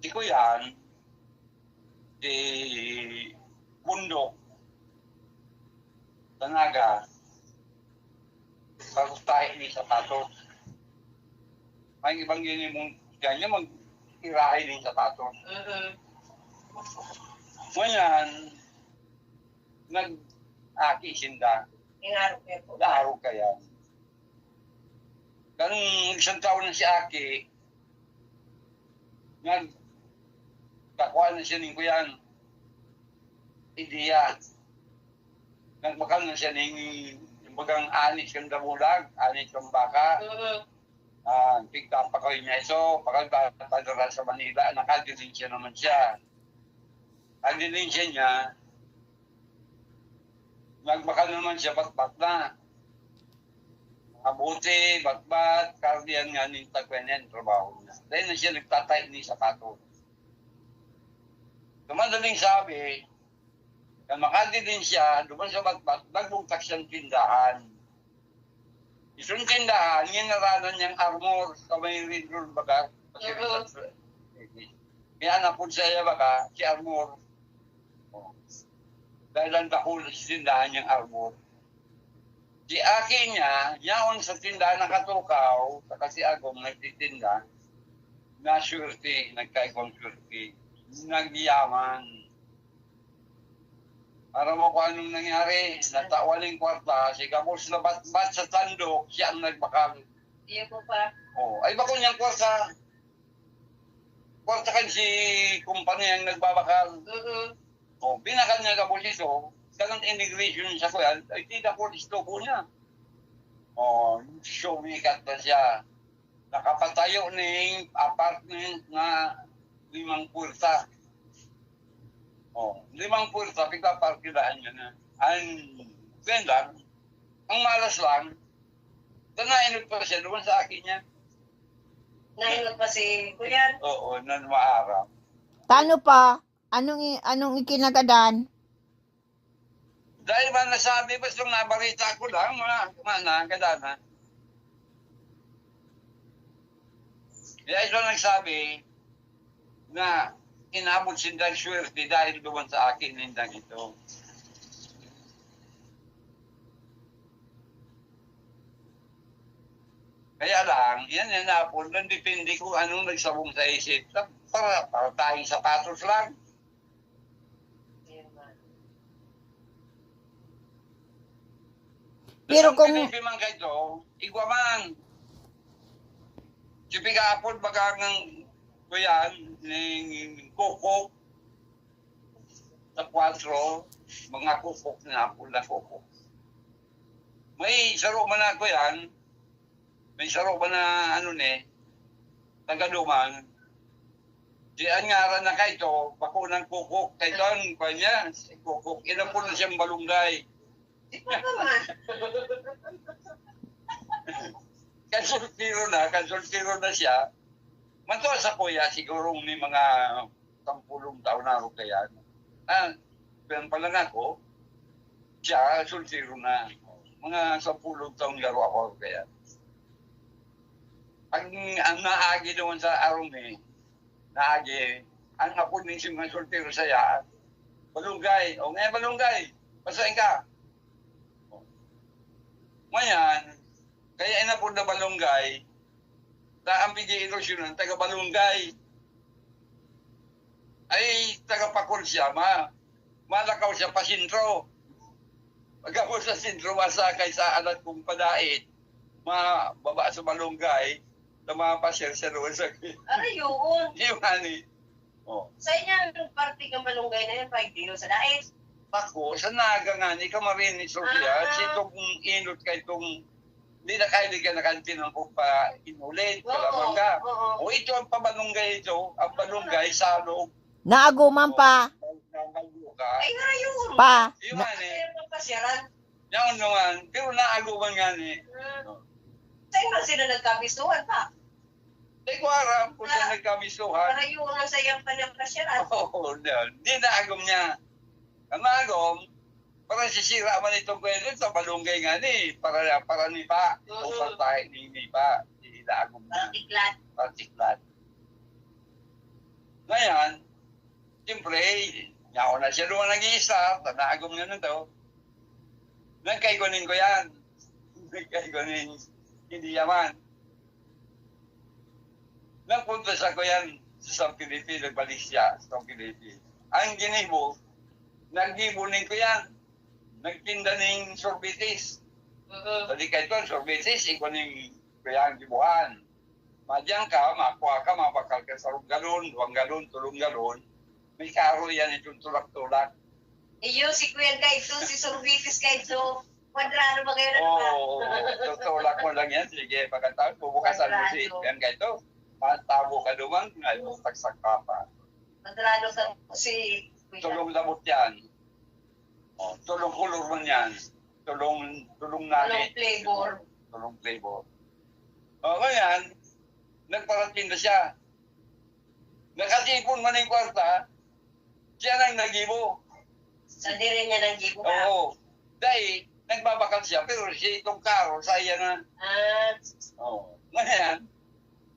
si Kuyan, si Bundok, Tanaga, tapos tayo ni sapatos. May ibang yun mong ganyan, mag-irahay din sapatos. Ngayon, nag-aki sinda. Inaro kaya. Ganun isang taon na si Aki, nagkakuha na siya ng Kuyan. Ideya. Nagbakal na siya ng bagang anis kang damulag, anis kang baka. Tigtang pa kayo niya iso, pagkatadara sa Manila, nakadilinsya naman siya. Ang dilinsya niya, nagbakal naman siya, batbat na. Mabuti, batbat, kardiyan nga ni tagpenen, trabaho niya. Dahil na siya nagtatay ni sapato. Madaling sabi, kung makadilin siya, duman sa batbat, nagbungtak siyang tindahan. Isang tindahan, ginaranan niyang armor sa may ridrol baga. Kaya napun siya baga, si armor. Dahil ang takul sa tindahan niyang armor. Si Aki niya, yaon sa tindahan ng katukaw, saka si Agong nagtitinda, na surety, nagkaigong surety, nagyaman. Para mo kung anong nangyari, natawaling kwarta, si Kapos na bat sa tandok, siya ang nagbakal. Iya po pa. Ay bako niyang kwarta. Kwarta kan si kumpanya ang nagbabakal. Binakal niya Kapos ito, dagang immigration sa Kuyan, ay tida po isto po niya. Sumikat na siya. Nakapatayo ng apartment na 5 pulsa. 5 pulsa, pigpaparkilaan niya na. Ang ganda, ang malas lang, nainod pa siya doon sa akin niya. Nainod pa si Kuyan? Oo, nan maarap. Paano pa? Anong ikinagadan? Dahil ba nasabi, basta nabarita ko lang, mga kadana. Kaya ito nagsabi na inabot sindang swerte dahil doon sa akin nindang ito. Kaya lang, yan na po, depende kung anong nagsabong sa isip. Para tayong sapatos lang. Pero kung... Pinipimang kayo, igwaman. Sipigapon baga ng Kuyan, ng kukok, sa 4, mga kukok na pula kukok. May saro man ako yan, may saro man na tagaduman. Di ang ngaran na kayo, bako ng kukok, kayo ang kanya, kukok, ilan po na siyang balunggay. Kansultiro na siya. Mantuwa sa kuya, siguro may mga 10 taon na ako kaya. Pero pala nga ako, siya, sultiro na. Mga 10 taon laro ako kaya. Ang naagi doon sa Arome, naagi, ang apo din si mga sultiro saya, balunggay, ngayon balunggay, pasain ka. Ngayon, kaya inapod na balunggay, na ang bigay ilusyon ng taga-balunggay, ay taga-pakul siya, malakaw siya pa sintro. Pagkapos sa sintro, masakay sa alat kong padait, mababa sa balunggay, na mga pasyal sa roon sa yun. Yung hani. Sa inyo, party kang balunggay na yan, 5 kilo sa dais. Ako, sa naga nga ni Kamarinis Sofia, sitong inot kay itong hindi na kaya ka nakantin ng pa inulit, kalamang ka. O ito ang pabalunggay ito, ang balunggay sa loob. Naaguman pa. Ay, yun. Pa. Yung nga ni, Pasyaran. yan naman, pero naaguman nga ni. Sa'yo ba sila nagkabisuhan pa? Hindi ko aram kung saan nagkamisuhan. Para yun ang sayang panapasyaran. Oo, hindi naagom niya. Ang naagom, parang sisira man itong kwento sa balunggay nga ni, para ni pa, o pagtahe ni pa, hindi naagom niya. Parang tiklat. Partiklat. Ngayon, Yaw na siya doon nag-i-start, tanagom nga na daw. Nagkaigunin ko yan. Nagkaigunin, hindi yaman. Nagpunta sa ko yan sa San Felipe, nagbalik siya sa San Felipe. Ang ginibo, naggibunin ko yan. Nagtinda ng sorbitis. Tadi ka ito, sorbitis, ikunin ko yan gibuhan. Madyan ka, makuha ka, mapakal ka sa galon, 2 galon, 3 galon. May karo yan itong tulak-tulak. Iyo, si Kuya ka ito, si Sorbitis ka ito. Kwadrado ba kayo na Oo, tulak mo lang yan. Sige, pagkatapos, bubukasan mo si yan ka ito. Matabo ka duman, ngayon, tagsak ka pa. Kwadrado sa si Kuya. Tulong lamot yan. O, tulong kulor man yan. Tulong nani. Tulong flavor. Tulong flavor. O, ngayon, nagparating na siya. Nakatipon man yung kwarta, siya nang nagibo. Sa dire niya ng gibo na. Oo. Dahil, nagbabakal siya, pero siya itong karo, sa iya na. Oo. Ngayon,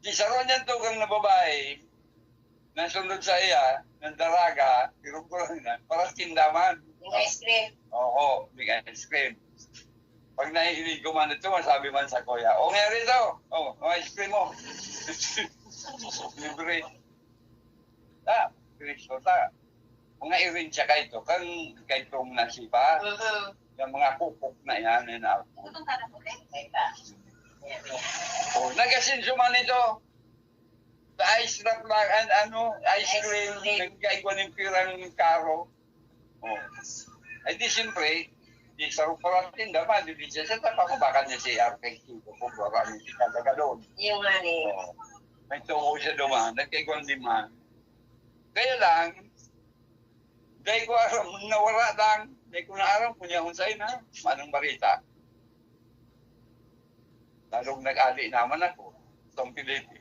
si Saron yan tugang na babae, nasunod sa iya, ng daraga, pero ko lang na, parang tindaman. Yung ice cream. Oo, big ice cream. Pag nahihilig ko man ito, masabi man sa kuya, o nga rito, ice cream mo. Libre. Kristo ta. Mga irin siya kaito, kang kaitong nasiba, yung mga kukuk na yan, nagasinso man ito. Sa ice wrap lang, ice cream, nagkaigwa ng pirang karo. Ay di siyempre, di sa ruparating dapat, di siya sa tapakubakan niya si Arpeng kung marami si Katagalon. Yung mani. May tungo siya duman, nagkaigwa ng lima. Kaya lang, dahil ko aram, nawara lang, dahil ko na aram, kunya unsay na, manang barita. Lalong nag-ali naman ako, sa Pilipi.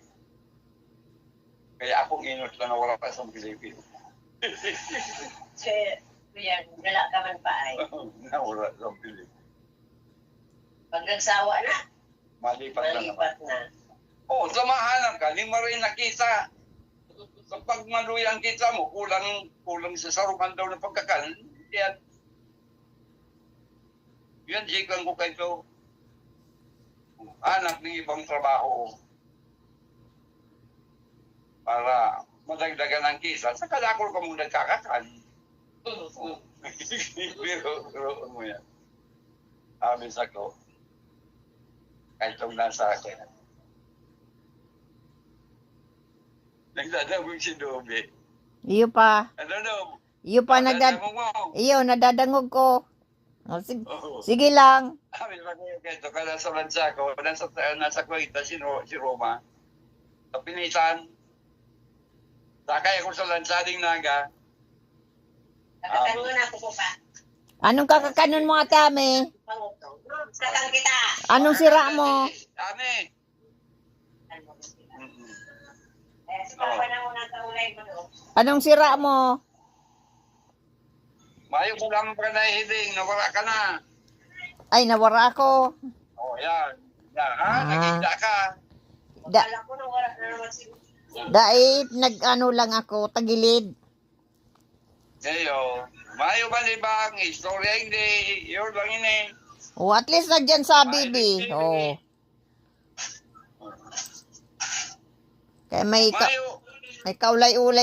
Kaya akong inot na nawara pa sa Pilipi. Kuya, wala ka man pa ay. Nawara sa Pilipi. Pag nagsawa na, Malipat na naman. malipat na. Samahanan ka, di mo rin nakita. Kapag maluyang kita mo, kulang sa sarukan daw ng pagkakalan, yan sigang ko kayo. Anak ng ibang trabaho. Para madagdagan ang kisa, sa kalakol ka mong nagkakakan. Pero mo yan. Sabi sa ko, kahit itong nasa akin. Nagdadamog si Dobe. Iyo pa. Ano? Iyo pa Nagdadamog mo. Iyo, nadadangog ko. Oo. Sige lang. Amin ba kayo kaya kada sa lansa ko, nasa kwenta si Roma. Sa pinisan. Sakay ako sa lansa ding naga. Kakatan mo na ako pa. Anong kakakanon mo, atame? Pangutong. Kakang kita. Anong sira mo? Ame. Sa na muna sa ulay mo doon. Anong sira mo? Mayo ko lang ka na hiling, nawala ka na. Ay, nawara ako. Yan. Yan, ha? Nagigda ka. Akala ko nang wala na naman si Dahil nag-ano lang ako, tagilid. Ngayon, mayo ba ni bang istorya hindi? Yun lang ini. O, at least nandyan sa bibi. O. Kaya may Mayo. kaulay-ulay